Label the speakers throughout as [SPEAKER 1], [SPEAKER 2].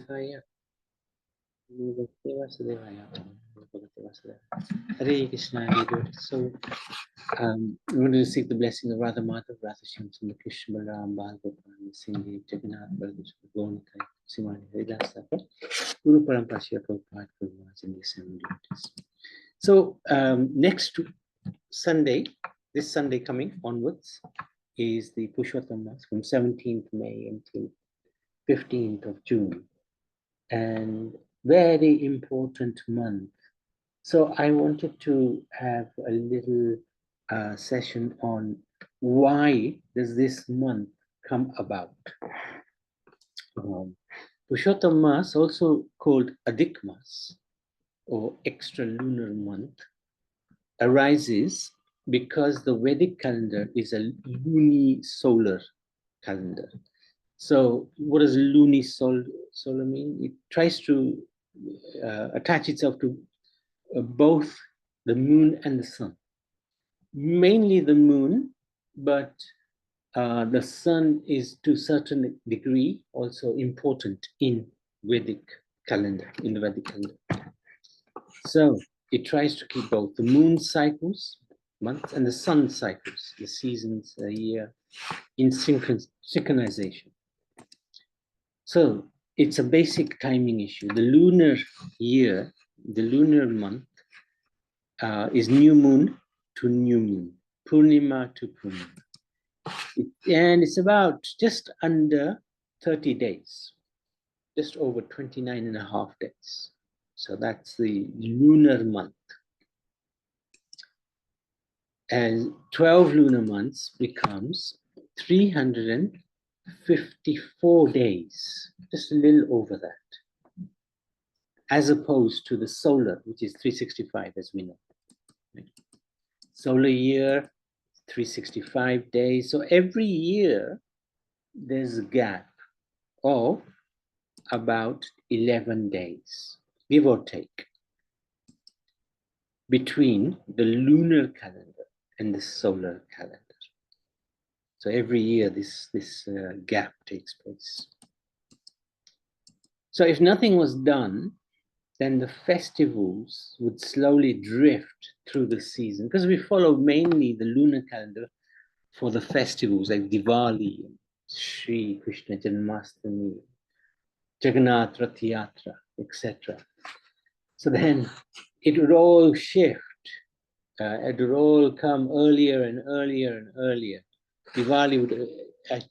[SPEAKER 1] Hare Krishna, Hare Krishna. So, I'm going to receive the blessing of Radha Madhav, Radha Shyam Sundar Krishna Balaram Bal Gopal Singh Jagannath Balakrishna Gonika Simani Haridas Thakur Guru Parampara Shri Prabhupada Guru Maharaj and the Assembly Devotees. So, next Sunday, this Sunday coming onwards, is the Purushotham Maas from 17th May until 15th of June, and very important month. So I wanted to have a little session on why does this month come about. Purushotham Maas, also called Adhik Maas or extra lunar month, arises because the Vedic calendar is a lunisolar calendar. So what does lunisolar mean? It tries to attach itself to both the moon and the sun. Mainly the moon, but the sun is to a certain degree also important in Vedic calendar, in the Vedic calendar. So it tries to keep both the moon cycles, months, and the sun cycles, the seasons, a year, in synchronization. So it's a basic timing issue. The lunar year, the lunar month, is new moon to new moon, Purnima to Purnima. And it's about just under 30 days, just over 29 and a half days. So that's the lunar month. And 12 lunar months becomes 354 days, just a little over that, as opposed to the solar, which is 365, as we know. Right? Solar year, 365 days. So every year, there's a gap of about 11 days, give or take, between the lunar calendar and the solar calendar. So every year, this gap takes place. So if nothing was done, then the festivals would slowly drift through the season, because we follow mainly the lunar calendar for the festivals like Diwali, Sri Krishna Janmashtami, Jagannath Rath Yatra, etc. So then it would all shift. It would all come earlier and earlier and earlier. Diwali would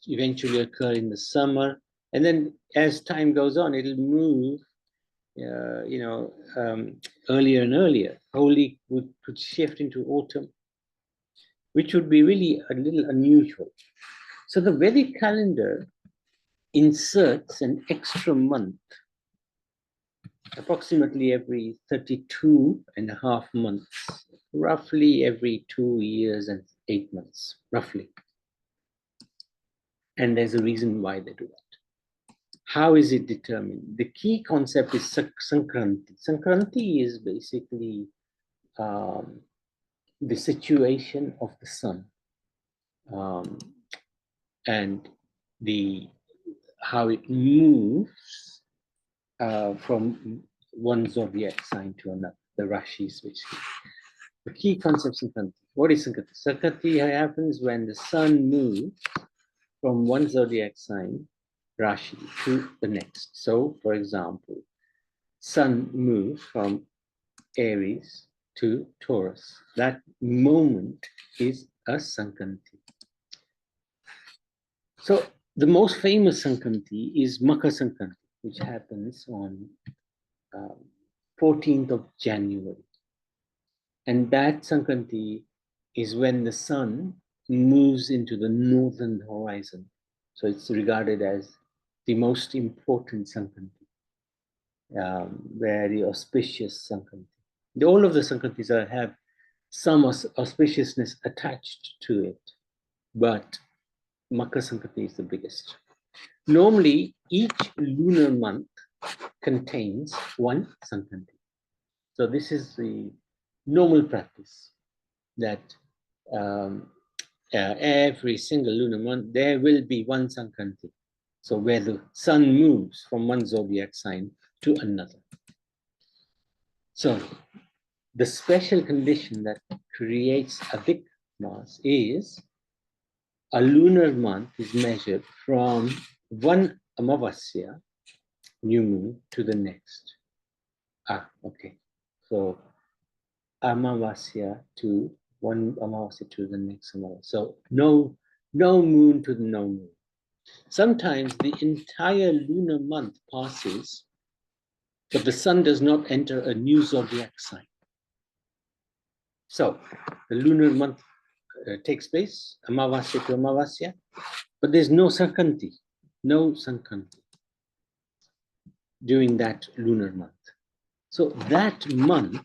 [SPEAKER 1] eventually occur in the summer, and then as time goes on, it'll move, earlier and earlier. Holi could shift into autumn, which would be really a little unusual. So the Vedic calendar inserts an extra month, approximately every 32 and a half months, roughly every 2 years and 8 months, roughly. And there's a reason why they do that. How is it determined? The key concept is Sankranti. Sankranti is basically the situation of the sun, and how it moves from one zodiac sign to another, the Rashis, basically. The key concept is Sankranti. What is Sankranti? Sankranti happens when the sun moves from one zodiac sign, Rashi, to the next. So, for example, sun moves from Aries to Taurus. That moment is a Sankranti. So the most famous Sankranti is Makar Sankranti, which happens on 14th of January. And that Sankranti is when the sun moves into the northern horizon. So it's regarded as the most important Sankranti, very auspicious Sankranti. All of the Sankrantis have some auspiciousness attached to it, but Makar Sankranti is the biggest. Normally, each lunar month contains one Sankranti. So this is the normal practice, that every single lunar month there will be one Sankranti. So where the sun moves from one zodiac sign to another. So the special condition that creates Adhik Maas is a lunar month is measured from one Amavasya, new moon, to the next. Okay. So Amavasya to one Amavasya to the next Amavasya. So no moon to the no moon. Sometimes the entire lunar month passes, but the sun does not enter a new zodiac sign. So the lunar month takes place, Amavasya to Amavasya, but there's no Sankanti during that lunar month. So that month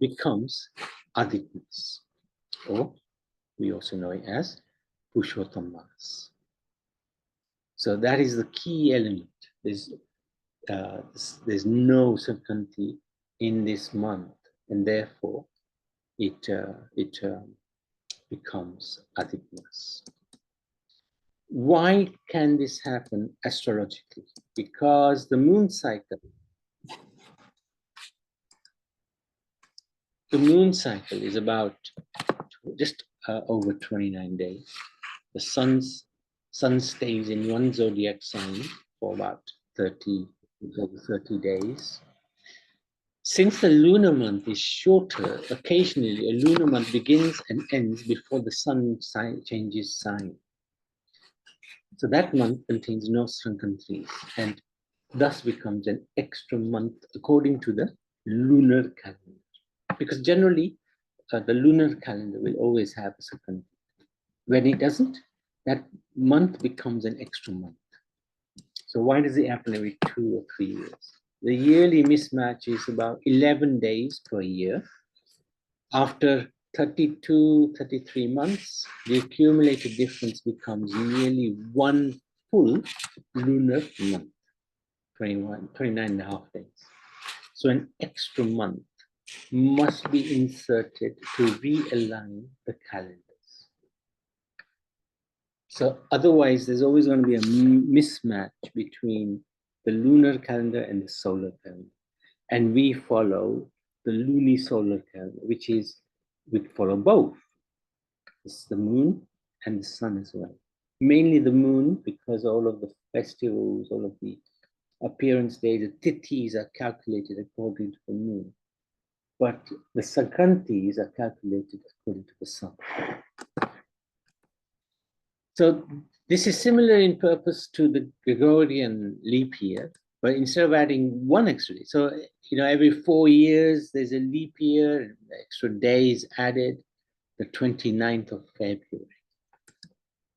[SPEAKER 1] becomes Adhik Maas, or we also know it as Purushotham Maas. So that is the key element. There's no Sankanti in this month, and therefore it becomes Adhik Maas. Why can this happen astrologically? Because the moon cycle is about just over 29 days. The sun stays in one zodiac sign for about 30 days. Since the lunar month is shorter, occasionally a lunar month begins and ends before the sun changes sign. So that month contains no Sankantis and thus becomes an extra month according to the lunar calendar. Because generally, the lunar calendar will always have a Sankanti. When it doesn't, that month becomes an extra month. So why does it happen every 2 or 3 years? The yearly mismatch is about 11 days per year. After 32, 33 months, the accumulated difference becomes nearly one full lunar month, 29 and a half days. So an extra month must be inserted to realign the calendars. So otherwise, there's always going to be a mismatch between the lunar calendar and the solar calendar. And we follow the lunisolar calendar, which is, we follow both. It's the moon and the sun as well. Mainly the moon, because all of the festivals, all of the appearance days, the tithis are calculated according to the moon. But the Sankantis are calculated according to the sun. So this is similar in purpose to the Gregorian leap year, but instead of adding one extra day, so every 4 years there's a leap year, extra days added, the 29th of February.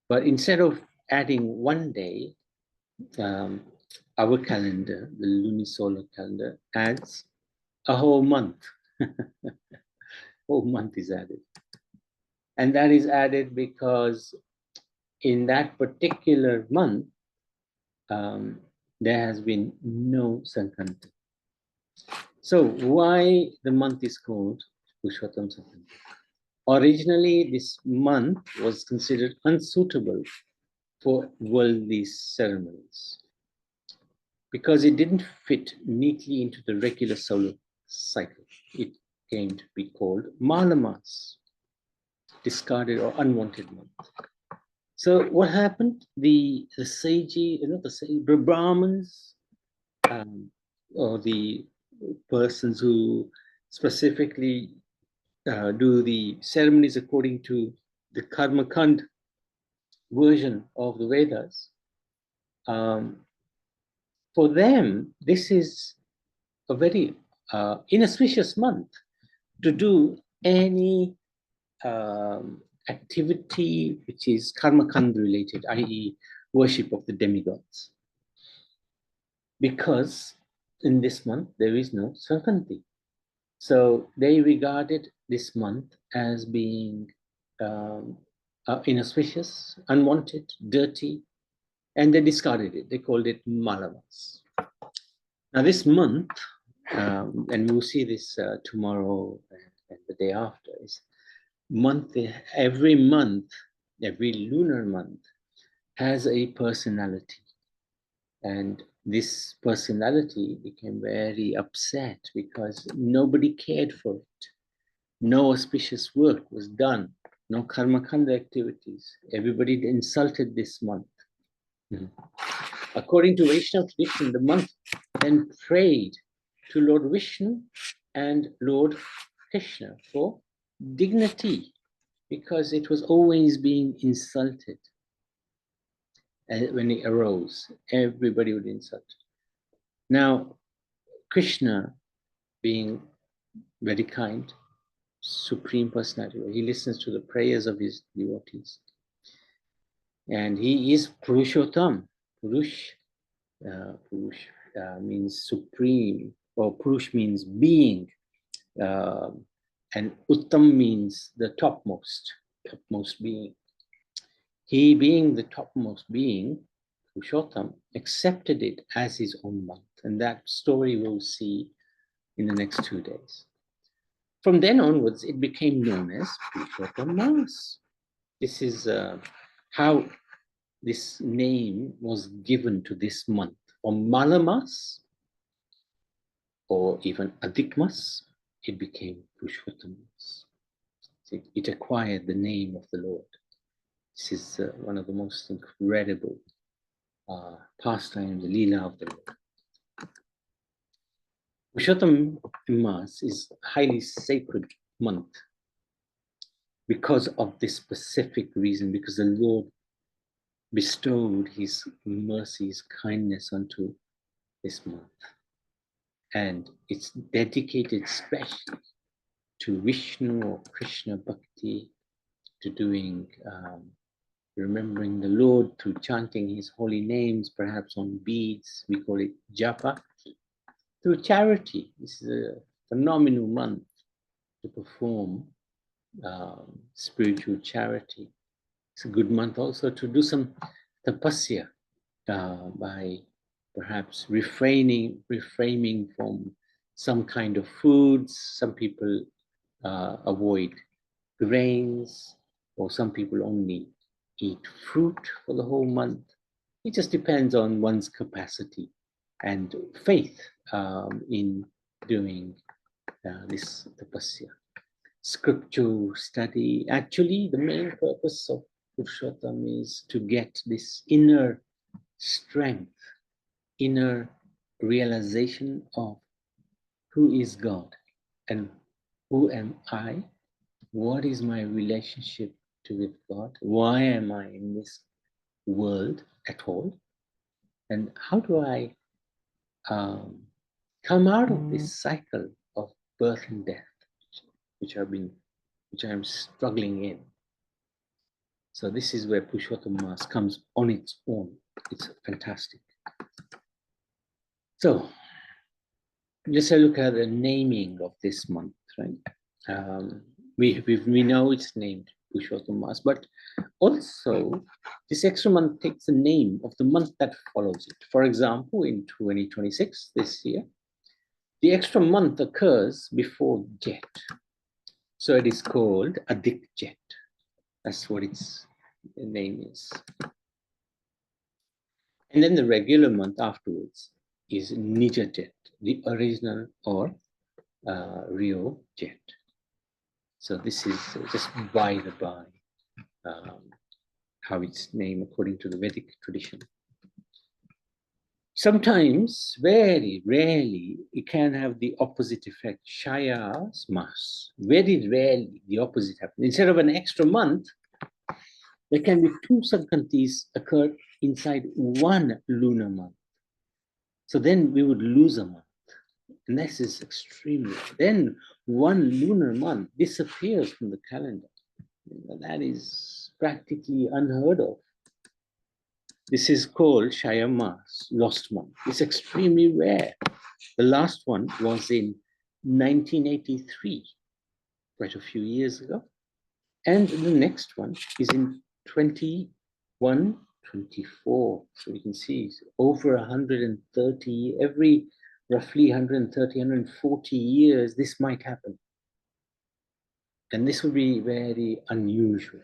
[SPEAKER 1] But instead of adding one day, our calendar, the lunisolar calendar, adds a whole month. Whole month is added. And that is added because in that particular month, there has been no Sankranti. So why the month is called Purushotham Sankranti? Originally, this month was considered unsuitable for worldly ceremonies because it didn't fit neatly into the regular solar cycle. It came to be called Mala Maas, discarded or unwanted month. So what happened? The Saji, the Brahmins, or the persons who specifically do the ceremonies according to the Karma Kand version of the Vedas, for them, this is a very inauspicious month to do any activity which is Karma Kand related, i.e. worship of the demigods. Because in this month, there is no Sankranti. So they regarded this month as being inauspicious, unwanted, dirty, and they discarded it. They called it Mala Maas. Now this month, and we'll see this tomorrow and the day after, is every lunar month, has a personality. And this personality became very upset because nobody cared for it. No auspicious work was done, no karmakanda activities. Everybody insulted this month. According to Vaishnava tradition, the monk then prayed to Lord Vishnu and Lord Krishna for dignity, because it was always being insulted. And when it arose, everybody would insult. Now, Krishna, being very kind, supreme personality, he listens to the prayers of his devotees. And he is Purushotham. Purush means supreme, or Purush means being, and Uttam means the topmost being. He, being the topmost being, Purushotham, accepted it as his own month, and that story we'll see in the next 2 days. From then onwards, it became known as Purushotham Maas. This is how this name was given to this month, or Mala Maas, or even Adhik Maas. It became Purushotham Maas. It acquired the name of the Lord. This is one of the most incredible pastimes, the Leela of the Lord. Purushotham Maas is a highly sacred month because of this specific reason, because the Lord bestowed his mercy, his kindness onto this month. And it's dedicated especially to Vishnu or Krishna Bhakti, to doing, remembering the Lord through chanting his holy names, perhaps on beads, we call it japa, through charity. This is a phenomenal month to perform spiritual charity. It's a good month also to do some tapasya by perhaps refraining from some kind of foods. Some people avoid grains, or some people only eat fruit for the whole month. It just depends on one's capacity and faith in doing this tapasya. Scripture study. Actually, the main purpose of Purushotham is to get this inner strength, inner realization of who is God and who am I, what is my relationship with God, why am I in this world at all, and how do I come out of this cycle of birth and death, which I'm struggling in. So this is where Purushotham Maas comes on its own. It's fantastic. So just a look at the naming of this month, right? We know it's named Purushotham Maas, but also this extra month takes the name of the month that follows it. For example, in 2026, this year, the extra month occurs before Jet. So it is called Adhik Jet. That's what its name is. And then the regular month afterwards is Nija Jet, the original or real jet. So this is just by the by how it's named according to the Vedic tradition. Sometimes, very rarely, it can have the opposite effect. Shaya's Maas. Very rarely the opposite happens. Instead of an extra month, there can be 2 Sankantis occur inside 1 lunar month. So then we would lose a month. And this is extremely. Then 1 lunar month disappears from the calendar. That is practically unheard of. This is called Shaya Maas, lost month. It's extremely rare. The last one was in 1983, quite a few years ago. And the next one is in 21, 24. So you can see over 130, every roughly 130, 140 years, this might happen. And this would be very unusual.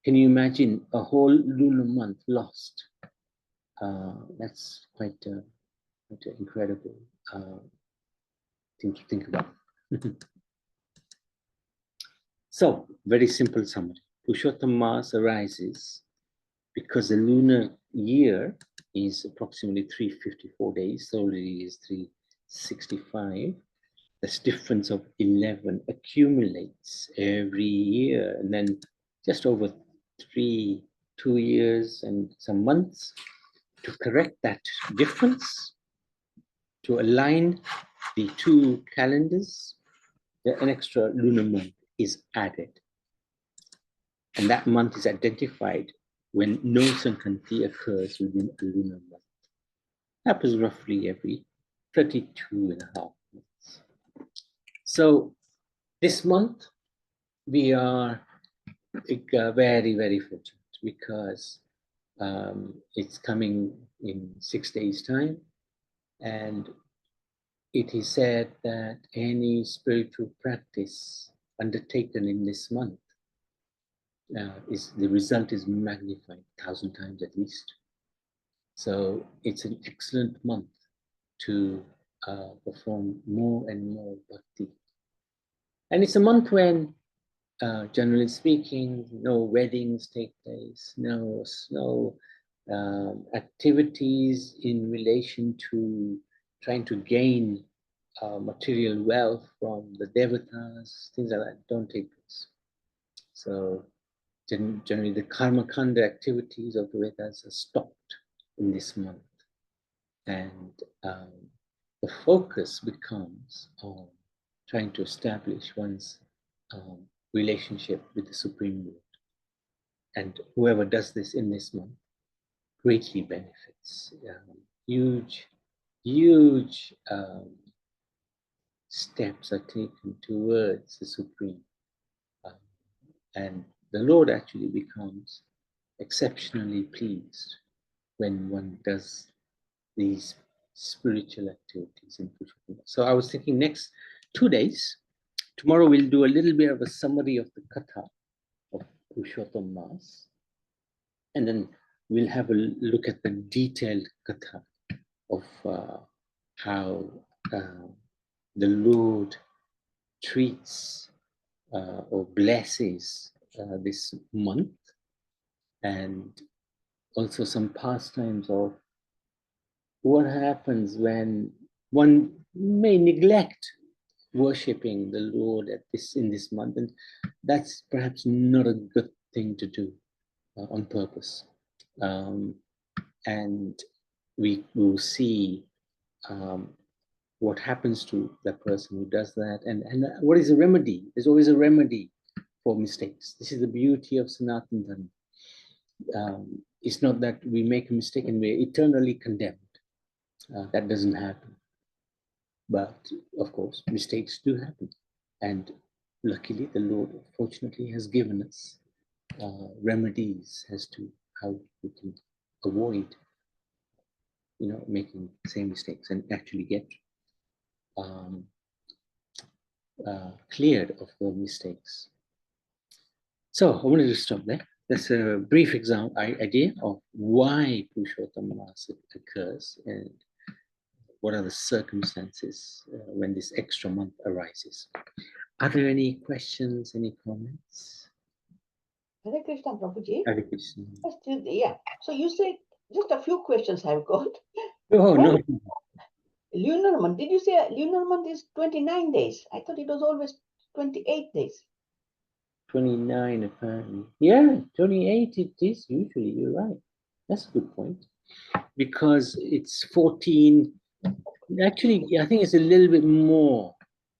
[SPEAKER 1] Can you imagine a whole lunar month lost? That's quite an incredible thing to think about. So, very simple summary. Purushotham Maas arises because the lunar year is approximately 354 days, solar year is 365. This difference of 11 accumulates every year, and then just over 2 years and some months, to correct that difference, to align the two calendars, an extra lunar month is added. And that month is identified when no Sankranti occurs within a lunar month. Happens roughly every 32 and a half months. So this month, we are very, very fortunate because it's coming in 6 days' time. And it is said that any spiritual practice undertaken in this month, the result is magnified 1,000 times at least. So it's an excellent month to perform more and more bhakti. And it's a month when, generally speaking, no weddings take place, no activities in relation to trying to gain material wealth from the devatas, things like that don't take place. So generally the karma kanda activities of the Vedas are stopped in this month. And the focus becomes on trying to establish one's relationship with the Supreme Lord. And whoever does this in this month greatly benefits. Huge steps are taken towards the Supreme. And the Lord actually becomes exceptionally pleased when one does these spiritual activities in Purushotham Maas. So I was thinking next 2 days, tomorrow we'll do a little bit of a summary of the Katha of Purushotham Maas, and then we'll have a look at the detailed Katha of how the Lord treats or blesses this month, and also some pastimes of what happens when one may neglect worshipping the Lord in this month, and that's perhaps not a good thing to do on purpose. And we will see what happens to the person who does that, and what is a remedy. There's always a remedy for mistakes. This is the beauty of Sanatana Dharma. It's not that we make a mistake and we're eternally condemned. That doesn't happen. But of course, mistakes do happen. And luckily, the Lord, fortunately, has given us remedies as to how we can avoid, making the same mistakes and actually get cleared of the mistakes. So I wanted to stop there. That's a brief idea of why Purushotham Maas occurs and what are the circumstances when this extra month arises. Are there any questions, any comments?
[SPEAKER 2] Hare Krishna, Prabhuji.
[SPEAKER 1] Hare Krishna.
[SPEAKER 2] Yeah. So you said just a few questions I've got.
[SPEAKER 1] Oh, no.
[SPEAKER 2] Lunar month. Did you say lunar month is 29 days? I thought it was always 28 days.
[SPEAKER 1] 29 apparently. Yeah, 28 it is usually. You're right. That's a good point. Because it's 14. Actually, I think it's a little bit more.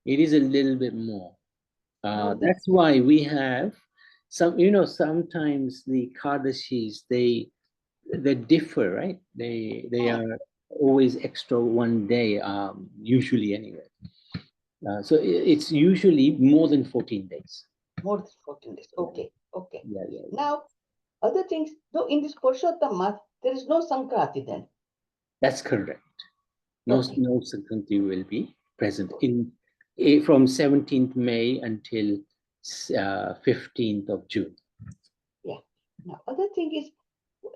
[SPEAKER 1] It is a little bit more. That's why we have sometimes the Kardashis, they differ, right? They are always extra 1 day, usually anyway. So it's usually more than 14 days.
[SPEAKER 2] More than 14 days. Okay.
[SPEAKER 1] Yeah.
[SPEAKER 2] Now, other things, though in this Purushotham Maas, there is no Sankranti then.
[SPEAKER 1] That's correct. No Sankranti will be present from 17th May until 15th of June.
[SPEAKER 2] Yeah. Now, other thing is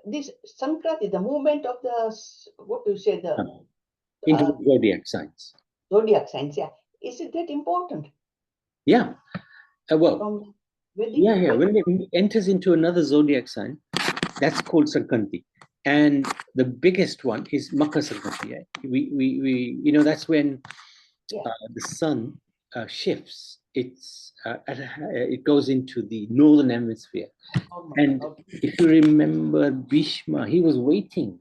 [SPEAKER 2] this Sankranti, the movement of the, what do you say, the
[SPEAKER 1] Into
[SPEAKER 2] uh,
[SPEAKER 1] the zodiac signs.
[SPEAKER 2] zodiac signs. Yeah, is it that important
[SPEAKER 1] Yeah. Well,
[SPEAKER 2] from Vedic?
[SPEAKER 1] yeah. When it enters into another zodiac sign, that's called Sankranti. And the biggest one is Makar Sankranti. Yeah? That's when
[SPEAKER 2] Yeah.
[SPEAKER 1] the sun shifts. It goes into the northern hemisphere.
[SPEAKER 2] Normal.
[SPEAKER 1] And
[SPEAKER 2] Okay.
[SPEAKER 1] if you remember Bhishma, he was waiting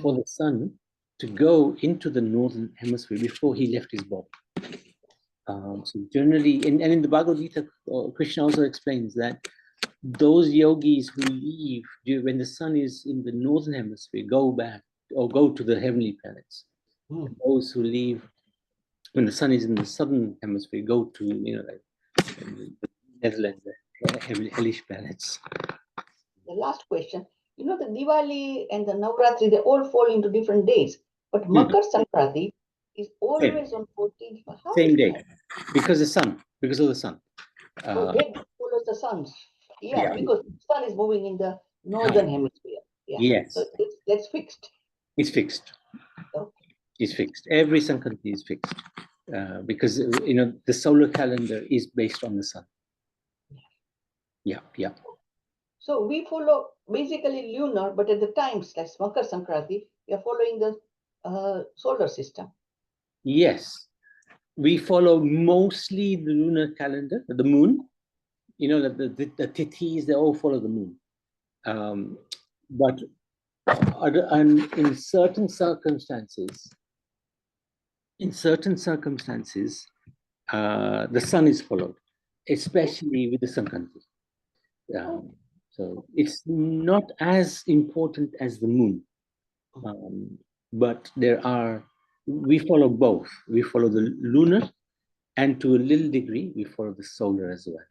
[SPEAKER 1] for the sun to go into the northern hemisphere before he left his body. So generally, and in the Bhagavad Gita, Krishna also explains that those yogis who leave when the sun is in the northern hemisphere go back or go to the heavenly planets.
[SPEAKER 2] Mm.
[SPEAKER 1] Those who leave when the sun is in the southern hemisphere go to like the Netherlands, hellish planets.
[SPEAKER 2] The last question. You know, the Diwali and the Navratri, they all fall into different days. But
[SPEAKER 1] Mhm.
[SPEAKER 2] Makar Sankranti is
[SPEAKER 1] Same,
[SPEAKER 2] always on 14th. How
[SPEAKER 1] same
[SPEAKER 2] is
[SPEAKER 1] day,
[SPEAKER 2] that?
[SPEAKER 1] because of the sun.
[SPEAKER 2] Oh,
[SPEAKER 1] Uh,
[SPEAKER 2] that follows the sun's. Yeah,
[SPEAKER 1] yeah,
[SPEAKER 2] because sun is moving in the northern hemisphere. Yeah. So
[SPEAKER 1] yes,
[SPEAKER 2] that's fixed.
[SPEAKER 1] it's fixed.
[SPEAKER 2] Okay.
[SPEAKER 1] It's fixed. Every Sankranti is fixed because the solar calendar is based on the sun. Yeah, yeah.
[SPEAKER 2] So we follow basically lunar, but at the times, like Makar Sankranti, we are following the solar system.
[SPEAKER 1] Yes, we follow mostly the lunar calendar, the moon. The tithis, they all follow the moon. But and in certain circumstances, the sun is followed, especially with the Sankranti. Um, so it's not as important as the moon, um, but we follow both. We follow the lunar, and to a little degree, we follow the solar as well.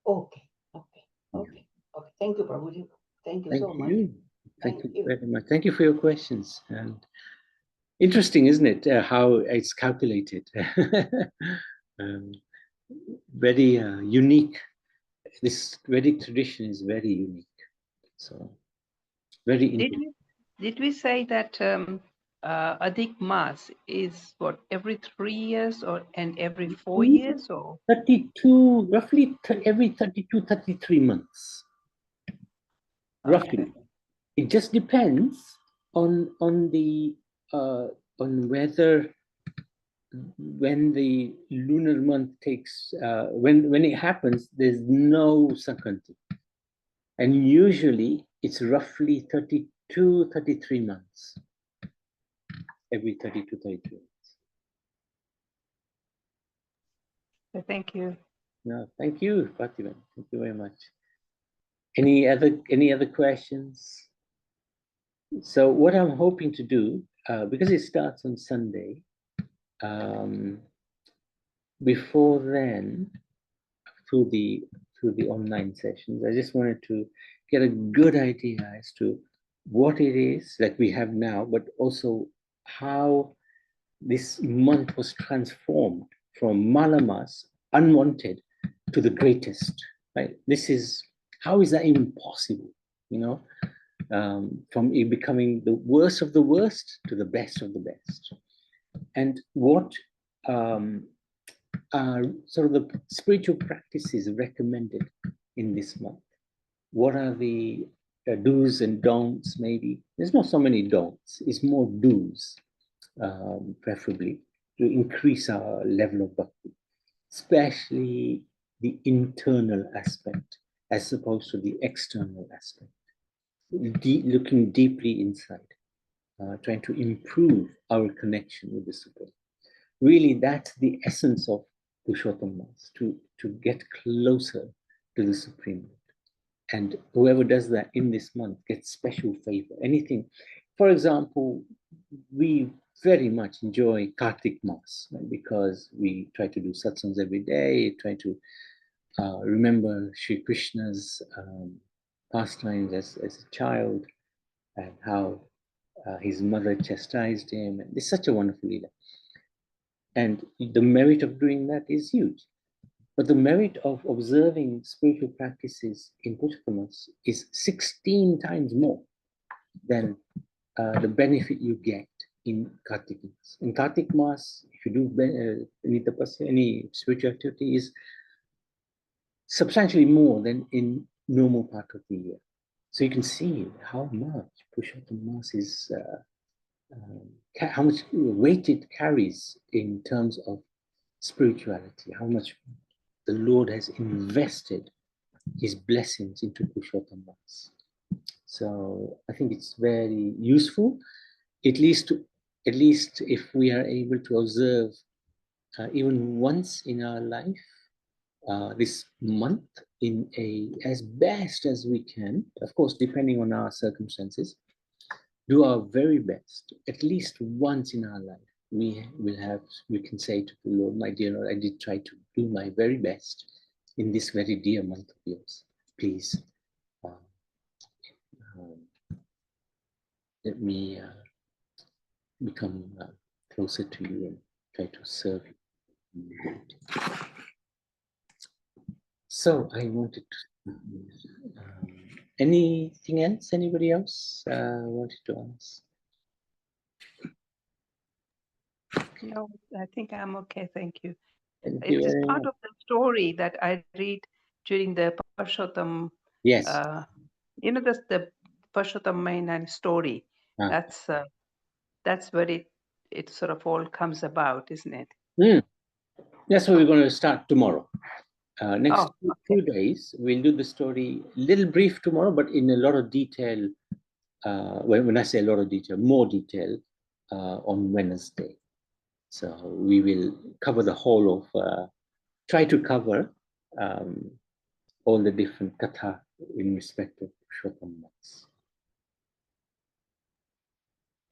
[SPEAKER 2] Okay, okay,
[SPEAKER 1] Yeah.
[SPEAKER 2] okay, okay. Thank you, Prabhuji. Thank you
[SPEAKER 1] Thank
[SPEAKER 2] so much.
[SPEAKER 1] you. Thank
[SPEAKER 2] Thank
[SPEAKER 1] you
[SPEAKER 2] you.
[SPEAKER 1] very much. Thank you for your questions. And interesting, isn't it, how it's calculated? um, very unique. This Vedic tradition is very unique. So very
[SPEAKER 3] Did
[SPEAKER 1] interesting.
[SPEAKER 3] we say that Adhik Maas is what, every 3 years and every 4 years, or
[SPEAKER 1] 32, roughly every 32, 33 months,
[SPEAKER 3] okay.
[SPEAKER 1] roughly. It just depends on the on whether when the lunar month takes when it happens, there's no Sankranti, and usually it's roughly 32, 33 months, every 32, 33 months.
[SPEAKER 3] Thank you.
[SPEAKER 1] No, thank you, Fatima. Thank you very much. Any other questions? So what I'm hoping to do, because it starts on Sunday, um, before then, through the online sessions, I just wanted to get a good idea as to what it is that we have now, but also how this month was transformed from Malamas, unwanted, to the greatest. Right? How is that even possible? From it becoming the worst of the worst to the best of the best. And what are sort of the spiritual practices recommended in this month? What are the do's and don'ts, maybe? There's not so many don'ts, it's more do's, preferably, to increase our level of bhakti, especially the internal aspect as opposed to the external aspect. Looking deeply inside, trying to improve our connection with the Supreme. Really, that's the essence of Purushotham Maas, to get closer to the Supreme Lord. And whoever does that in this month gets special favor. Anything, for example, we very much enjoy Kartik Maas, right? Because we try to do satsangs every day, try to remember Sri Krishna's pastimes as a child, and how his mother chastised him. And it's such a wonderful leela. And the merit of doing that is huge. But the merit of observing spiritual practices in Purushotham Maas is 16 times more than the benefit you get in Kartik Maas. In Kartik Maas, if you do any tapasya, any spiritual activity, is substantially more than in normal part of the year. So you can see how much Purushotham Maas is, how much weight it carries in terms of spirituality, how much the Lord has invested his blessings into Purushotham Maas. So I think it's very useful, at least if we are able to observe even once in our life this month in as best as we can, of course, depending on our circumstances, do our very best, at least once in our life. We can say to the Lord, my dear Lord, I did try to do my very best in this very dear month of yours. Please let me become closer to you and try to serve you. So I wanted to, anything else? Anybody else wanted to ask?
[SPEAKER 3] No, I think I'm okay. Thank you.
[SPEAKER 1] Thank you
[SPEAKER 3] It is
[SPEAKER 1] very
[SPEAKER 3] part
[SPEAKER 1] much.
[SPEAKER 3] of the story that I read during the Purushotham.
[SPEAKER 1] Yes.
[SPEAKER 3] The Purushotham Mainland story.
[SPEAKER 1] Ah.
[SPEAKER 3] That's where it sort of all comes about, isn't it?
[SPEAKER 1] That's what we're going to start tomorrow. Next
[SPEAKER 3] okay.
[SPEAKER 1] 2 days, we'll do the story, little brief tomorrow, but in a lot of detail. When I say a lot of detail, more detail on Wednesday. So we will cover the whole of, try to cover all the different katha in respect of Purushotham Maas.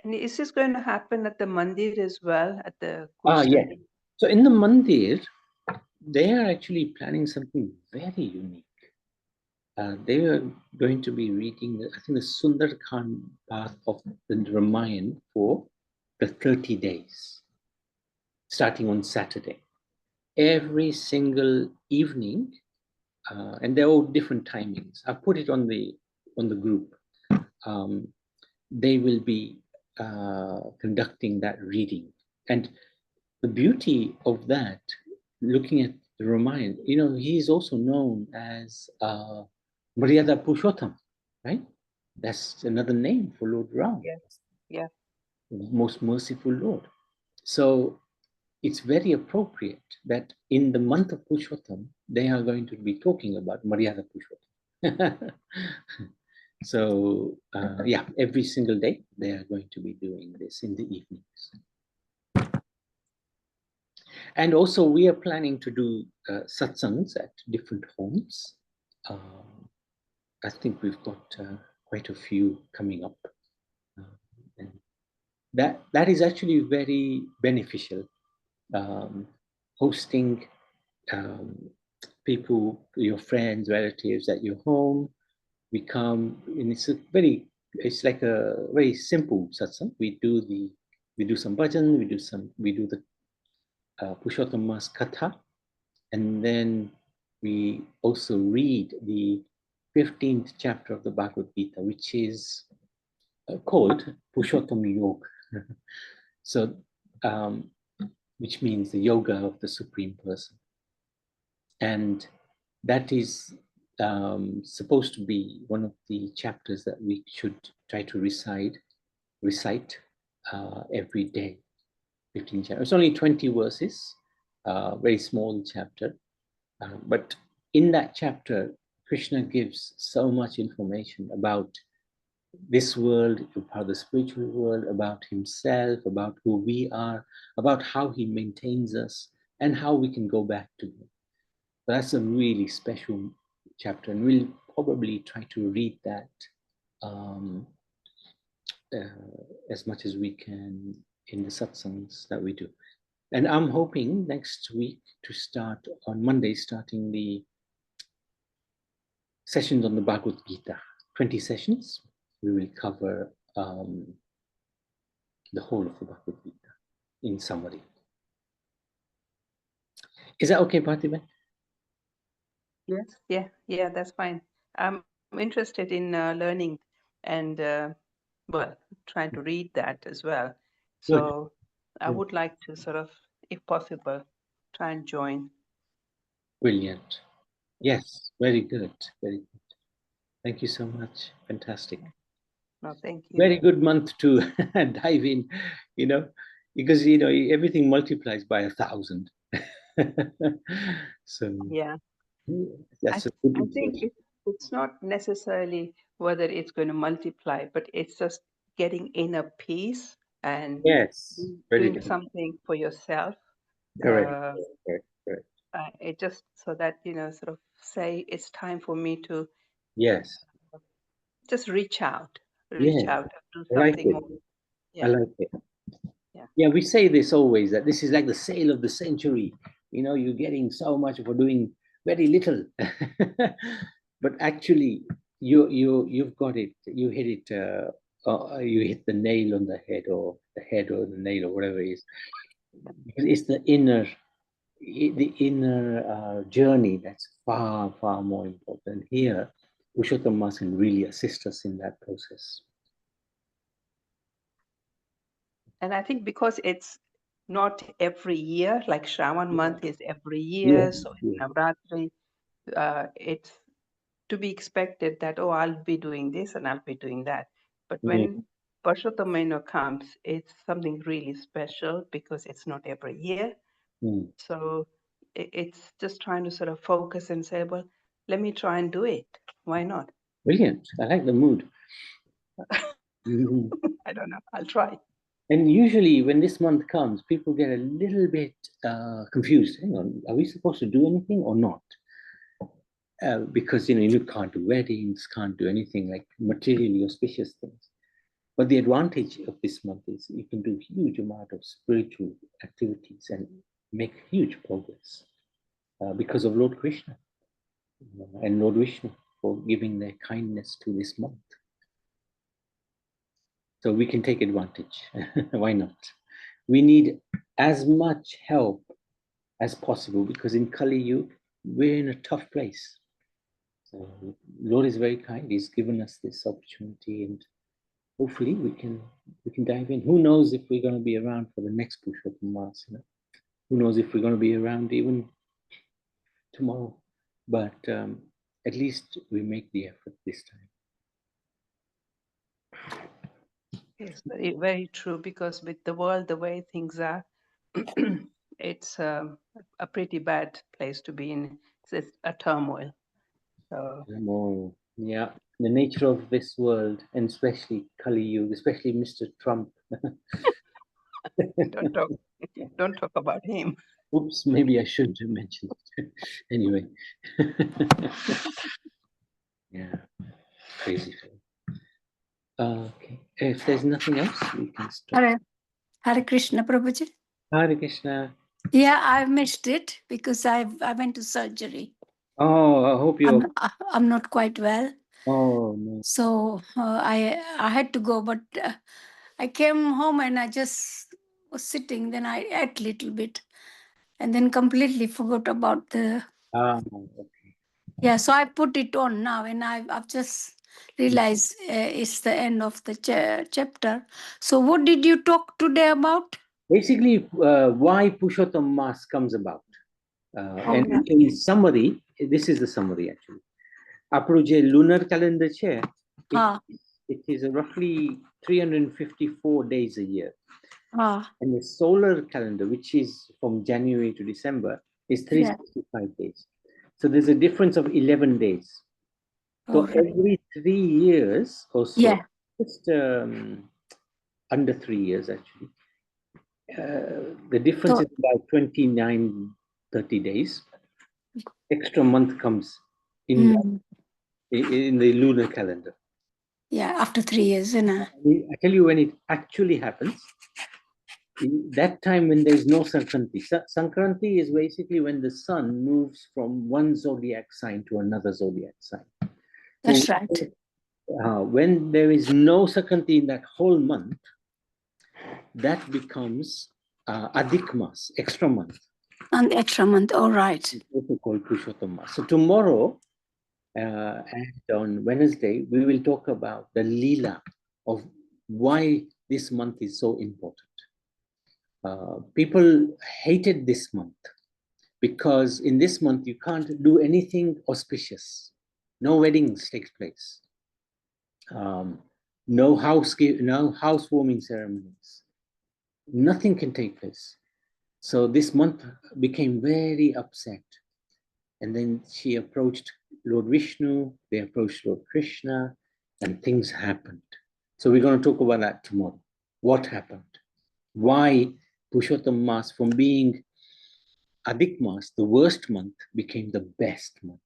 [SPEAKER 3] And is this going to happen at the mandir as well, at the group
[SPEAKER 1] Yeah.
[SPEAKER 3] study?
[SPEAKER 1] So in the mandir, they are actually planning something very unique. They are going to be reading, I think, the Sundarkand path of the Ramayana for the 30 days, starting on Saturday. Every single evening, and they're all different timings. I put it on the group. They will be conducting that reading, and the beauty of that, looking at the Ramayana, he is also known as Maryada Purushottam, right? That's another name for Lord Ram.
[SPEAKER 3] Yes. Yeah.
[SPEAKER 1] The most merciful Lord. So it's very appropriate that in the month of Purushotham, they are going to be talking about Maryada Purushottam. So yeah, every single day they are going to be doing this in the evenings. And also we are planning to do satsangs at different homes. I think we've got quite a few coming up. And that is actually very beneficial. Hosting people, your friends, relatives at your home. And it's like a very simple satsang. We do some bhajan, we do the Purushotham Maas Katha, and then we also read the 15th chapter of the Bhagavad Gita, which is called Purushotham Yoga. So, which means the yoga of the Supreme Person. And that is supposed to be one of the chapters that we should try to recite every day. 15 chapters. It's only 20 verses, very small chapter. But in that chapter, Krishna gives so much information about this world, about the spiritual world, about himself, about who we are, about how he maintains us, and how we can go back to him. That's a really special chapter, and we'll probably try to read that as much as we can in the satsangs that we do. And I'm hoping next week to start on Monday, starting the sessions on the Bhagavad Gita, 20 sessions. We will cover the whole of the Bhagavad Gita in summary. Is that okay, Parthiban?
[SPEAKER 3] Yes, yeah, that's fine. I'm interested in learning and well, trying to read that as well.
[SPEAKER 1] Good.
[SPEAKER 3] So I
[SPEAKER 1] Good.
[SPEAKER 3] would like to sort of, if possible, try and join.
[SPEAKER 1] Brilliant. Yes, very good. Very good. Thank you so much. Fantastic.
[SPEAKER 3] No, thank you.
[SPEAKER 1] Very good month to dive in, you know, because everything multiplies by 1,000. So
[SPEAKER 3] Yeah,
[SPEAKER 1] that's a good
[SPEAKER 3] I think
[SPEAKER 1] information.
[SPEAKER 3] it's not necessarily whether it's going to multiply, but it's just getting inner peace and
[SPEAKER 1] Yes, very
[SPEAKER 3] doing
[SPEAKER 1] good.
[SPEAKER 3] something for yourself.
[SPEAKER 1] Correct.
[SPEAKER 3] Uh,
[SPEAKER 1] Correct. Correct.
[SPEAKER 3] it just so that, sort of say it's time for me to
[SPEAKER 1] Yes.
[SPEAKER 3] just reach
[SPEAKER 1] Yes.
[SPEAKER 3] out, do
[SPEAKER 1] I like
[SPEAKER 3] something
[SPEAKER 1] it.
[SPEAKER 3] more.
[SPEAKER 1] I
[SPEAKER 3] Yeah,
[SPEAKER 1] like it.
[SPEAKER 3] yeah,
[SPEAKER 1] Yeah, we say this always that this is like the sale of the century. You're getting so much for doing very little. But actually, you've got it. You hit it. You hit the nail on the head or the nail or whatever it is. Because it's the inner journey that's far far more important. Here, Purushotham Maas can really assist us in that process.
[SPEAKER 3] and I think because it's not every year, like Shravan month is every year,
[SPEAKER 1] Yes.
[SPEAKER 3] so
[SPEAKER 1] Yes.
[SPEAKER 3] Navratri, it's to be expected that, oh, I'll be doing this and I'll be doing that. But when
[SPEAKER 1] Mm,
[SPEAKER 3] Purushottama comes, it's something really special because it's not every year.
[SPEAKER 1] mm.
[SPEAKER 3] So it's just trying to sort of focus and say, well, let me try and do it. Why not?
[SPEAKER 1] Brilliant. I like the mood. Mhm.
[SPEAKER 3] I don't know. I'll try.
[SPEAKER 1] And usually, when this month comes, people get a little bit confused. Hang on, are we supposed to do anything or not? Because you can't do weddings, can't do anything like materially auspicious things. But the advantage of this month is you can do huge amount of spiritual activities and make huge progress because of Lord Krishna and Lord Vishnu for giving their kindness to this month. So we can take advantage. Why not? We need as much help as possible because in Kali Yuga, we're in a tough place. So Lord is very kind. He's given us this opportunity, and hopefully we can dive in. Who knows if we're going to be around for the next Purushotham Maas? Who knows if we're going to be around even tomorrow? But at least we make the effort this time.
[SPEAKER 3] Yes, very, very true. Because with the world, the way things are, it's a pretty bad place to be in. It's a turmoil. So
[SPEAKER 1] More, yeah. The nature of this world, and especially Kali Yuga, especially Mr. Trump.
[SPEAKER 3] don't talk, don't talk about him.
[SPEAKER 1] Oops, maybe I shouldn't have mentioned it. Anyway. Yeah, crazy film. Okay. If there's nothing else, we can stop.
[SPEAKER 4] Hare Krishna, Prabhuji.
[SPEAKER 1] Hare Krishna.
[SPEAKER 4] Yeah, I missed it because I went to surgery.
[SPEAKER 1] Oh, I hope you're.
[SPEAKER 4] I'm not quite well,
[SPEAKER 1] Oh, no.
[SPEAKER 4] so I had to go. But I came home and I just was sitting. Then I ate a little bit, and then completely forgot about the.
[SPEAKER 1] Okay.
[SPEAKER 4] Yeah, so I put it on now, and I've just realized it's the end of the chapter. So what did you talk today about?
[SPEAKER 1] Basically, why Purushotham Maas comes about. And
[SPEAKER 4] yeah.
[SPEAKER 1] in summary, this is the summary actually. આપણું જે lunar calendar છે, it is roughly 354 days a year. And the solar calendar, which is from January to December, is 365 days. So there's a difference of 11 days. So every 3 years or so, just under 3 years actually, the difference is about 29, 30 days. Extra month comes in the lunar calendar.
[SPEAKER 4] Yeah, after 3 years,
[SPEAKER 1] I tell you when it actually happens. That time when there's no Sankranti. Sankranti is basically when the sun moves from one zodiac sign to another zodiac sign.
[SPEAKER 4] That's right.
[SPEAKER 1] When there is no Sankranti in that whole month, that becomes Adhik Maas, extra month.
[SPEAKER 4] On the extra month, all right.
[SPEAKER 1] It's also called Purushotham Maas. So tomorrow and on Wednesday, we will talk about the Leela of why this month is so important. People hated this month because in this month you can't do anything auspicious. No weddings takes place. No housewarming ceremonies. Nothing can take place. So this month became very upset. And then she approached Lord Vishnu, they approached Lord Krishna, and things happened. So we're going to talk about that tomorrow. What happened? Why Purushotham Maas, from being Adhik Maas, the worst month, became the best month.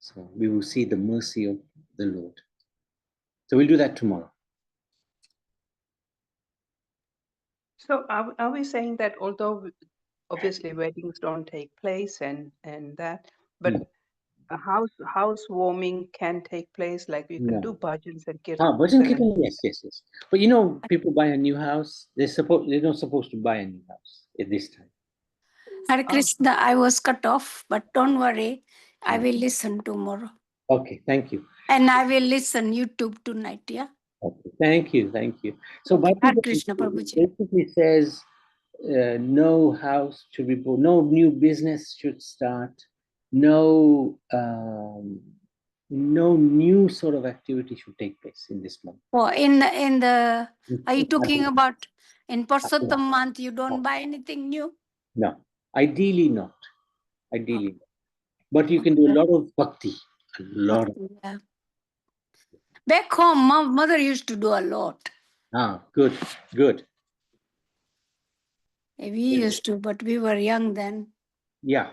[SPEAKER 1] So we will see the mercy of the Lord. So we'll do that tomorrow.
[SPEAKER 3] So are we saying that although obviously weddings don't take place and that, but
[SPEAKER 1] Hmm.
[SPEAKER 3] a housewarming can take place, like you can
[SPEAKER 1] No.
[SPEAKER 3] do bhajans and
[SPEAKER 1] Bhajan
[SPEAKER 3] kirtan.
[SPEAKER 1] Kirtan, yes. But people buy a new house. They're not supposed to buy a new house at this time.
[SPEAKER 4] Hare Krishna, I was cut off, but don't worry. I
[SPEAKER 1] Yeah.
[SPEAKER 4] will listen tomorrow.
[SPEAKER 1] Okay, thank you.
[SPEAKER 4] And I will listen YouTube tonight, yeah?
[SPEAKER 1] Okay, thank you. So
[SPEAKER 4] Okay. Hare
[SPEAKER 1] Bhakti
[SPEAKER 4] Krishna, Prabhuji.
[SPEAKER 1] basically says no house should be built, no new business should start, no new sort of activity should take place in this month.
[SPEAKER 4] Oh, in the are you talking about in Purushotham month you don't buy anything new?
[SPEAKER 1] No, ideally not. Ideally not. But you can do a lot of bhakti. A lot of
[SPEAKER 4] Yeah. Back home, mother used to do a lot.
[SPEAKER 1] good.
[SPEAKER 4] We used to, but we were young then.
[SPEAKER 1] Yeah.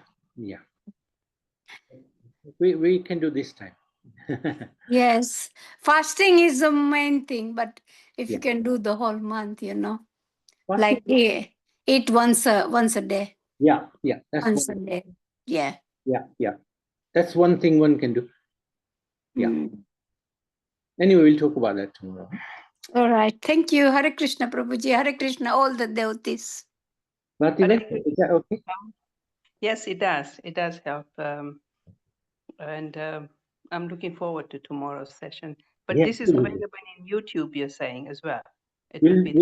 [SPEAKER 1] We can do this time.
[SPEAKER 4] Yes. Fasting is the main thing, but if you
[SPEAKER 1] Yeah.
[SPEAKER 4] can do the whole month,
[SPEAKER 1] Fasting.
[SPEAKER 4] like eat once a day.
[SPEAKER 1] Yeah. That's
[SPEAKER 4] Once a
[SPEAKER 1] one.
[SPEAKER 4] day. Yeah.
[SPEAKER 1] Yeah. That's one thing one can do. Yeah.
[SPEAKER 4] Mm.
[SPEAKER 1] Anyway, we'll talk about that tomorrow.
[SPEAKER 4] All right. Thank you. Hare Krishna, Prabhuji. Hare Krishna, all the devotees.
[SPEAKER 1] Bhakti,
[SPEAKER 3] Hare
[SPEAKER 1] is that okay?
[SPEAKER 3] Yes, it does. It does help. And I'm looking forward to tomorrow's session. But
[SPEAKER 1] Yeah,
[SPEAKER 3] this is
[SPEAKER 1] absolutely.
[SPEAKER 3] available in YouTube, you're saying, as well. It will be.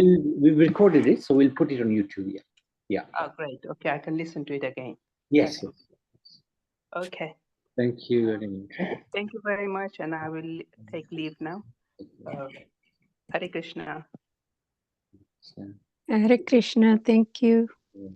[SPEAKER 1] We've recorded it, so we'll put it on YouTube. Yeah.
[SPEAKER 3] Oh, great. Okay, I can listen to it again.
[SPEAKER 1] Yes.
[SPEAKER 3] Okay.
[SPEAKER 1] Thank you very much.
[SPEAKER 3] Thank you very much, and I will take leave now. Hare Krishna.
[SPEAKER 1] So,
[SPEAKER 5] Hare Krishna, thank you.
[SPEAKER 1] yeah.